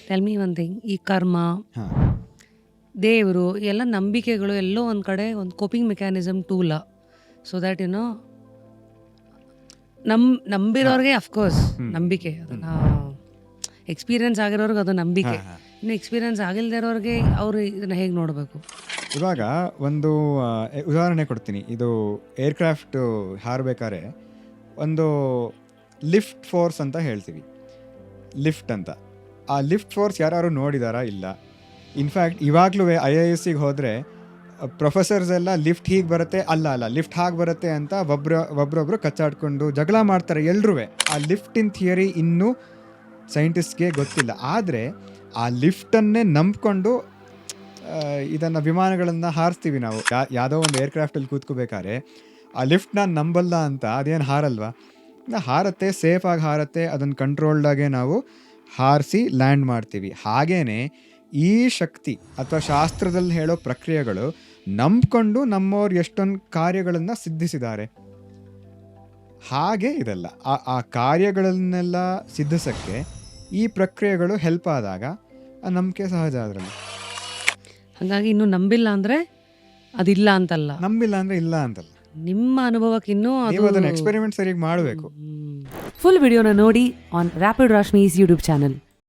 Tell me one thing, ಈ ಕರ್ಮ, ಹಾಂ ದೇವರು ಎಲ್ಲ ನಂಬಿಕೆಗಳು ಎಲ್ಲೋ ಒಂದು ಕಡೆ ಒಂದು ಕೋಪಿಂಗ್ ಮೆಕ್ಯಾನಿಸಮ್ ಟೂಲ. ಸೊ ದ್ಯಾಟ್ ನಂಬಿರೋರಿಗೆ ಅಫ್ಕೋರ್ಸ್ ನಂಬಿಕೆ, ಅದನ್ನ ಎಕ್ಸ್ಪೀರಿಯನ್ಸ್ ಆಗಿರೋರ್ಗೆ ಅದು ನಂಬಿಕೆ. ಇನ್ನು ಎಕ್ಸ್ಪೀರಿಯನ್ಸ್ ಆಗಿಲ್ಲದೆ ಇರೋರಿಗೆ ಅವರು ಇದನ್ನ ಹೇಗೆ ನೋಡಬೇಕು? ಇವಾಗ ಒಂದು ಉದಾಹರಣೆ ಕೊಡ್ತೀನಿ. ಇದು ಏರ್ಕ್ರಾಫ್ಟ್ ಹಾರಬೇಕಾದ್ರೆ ಒಂದು ಲಿಫ್ಟ್ ಫೋರ್ಸ್ ಅಂತ ಹೇಳ್ತೀವಿ, ಲಿಫ್ಟ್ ಅಂತ. ಆ ಲಿಫ್ಟ್ ಫೋರ್ಸ್ ಯಾರು ನೋಡಿದಾರಾ? ಇಲ್ಲ. ಇನ್ಫ್ಯಾಕ್ಟ್ ಇವಾಗಲೂ IISc ಹೋದರೆ ಪ್ರೊಫೆಸರ್ಸ್ ಎಲ್ಲ ಲಿಫ್ಟ್ ಹೀಗೆ ಬರುತ್ತೆ, ಅಲ್ಲ ಲಿಫ್ಟ್ ಹಾಗೆ ಬರುತ್ತೆ ಅಂತ ಒಬ್ರೊಬ್ರು ಕಚ್ಚಾಡ್ಕೊಂಡು ಜಗಳ ಮಾಡ್ತಾರೆ ಎಲ್ರೂ. ಆ ಲಿಫ್ಟಿನ ಥಿಯರಿ ಇನ್ನೂ ಸೈಂಟಿಸ್ಟ್ಗೆ ಗೊತ್ತಿಲ್ಲ. ಆದರೆ ಆ ಲಿಫ್ಟನ್ನೇ ನಂಬ್ಕೊಂಡು ಇದನ್ನು ವಿಮಾನಗಳನ್ನು ಹಾರಿಸ್ತೀವಿ ನಾವು. ಯಾವುದೋ ಒಂದು ಏರ್ಕ್ರಾಫ್ಟಲ್ಲಿ ಕೂತ್ಕೋಬೇಕಾದ್ರೆ ಆ ಲಿಫ್ಟ್ನ ನಂಬಲ್ಲ ಅಂತ ಅದೇನು ಹಾರಲ್ವಾ? ಹಾರತ್ತೆ, ಸೇಫಾಗಿ ಹಾರತ್ತೆ, ಅದನ್ನು ಕಂಟ್ರೋಲ್ಡಾಗೆ ನಾವು ಹಾರಿಸಿ ಲ್ಯಾಂಡ್ ಮಾಡ್ತೀವಿ. ಹಾಗೇ ಈ ಶಕ್ತಿ ಅಥವಾ ಶಾಸ್ತ್ರದಲ್ಲಿ ಹೇಳೋ ಪ್ರಕ್ರಿಯೆಗಳು ನಂಬ್ಕೊಂಡು ನಮ್ಮವ್ರು ಎಷ್ಟೊಂದು ಕಾರ್ಯಗಳನ್ನು ಸಿದ್ಧಿಸಿದ್ದಾರೆ. ಹಾಗೆ ಇದೆಲ್ಲ ಆ ಕಾರ್ಯಗಳನ್ನೆಲ್ಲ ಸಿದ್ಧಿಸೋಕ್ಕೆ ಈ ಪ್ರಕ್ರಿಯೆಗಳು ಹೆಲ್ಪ್ ಆದಾಗ ಆ ನಂಬಿಕೆ ಸಹಜ. ಅದರಲ್ಲಿ ಹಾಗಾಗಿ ಇನ್ನು ನಂಬಿಲ್ಲ ಅಂದರೆ ಅದಿಲ್ಲ ಅಂತಲ್ಲ, ನಂಬಿಲ್ಲ ಅಂದರೆ ಇಲ್ಲ ಅಂತಲ್ಲ. ನಿಮ್ಮ ಅನುಭವಕ್ಕೆ ಇನ್ನೂ ನೀವು ಅದನ್ನು ಎಕ್ಸ್ಪೆರಿಮೆಂಟ್ ಸರಿಯಾಗಿ ಮಾಡಬೇಕು. ಫುಲ್ ವಿಡಿಯೋನ ನೋಡಿ ಆನ್ ರ್ಯಾಪಿಡ್ ರಾಶ್ಮೀಸ್ ಯೂಟ್ಯೂಬ್ ಚಾನಲ್.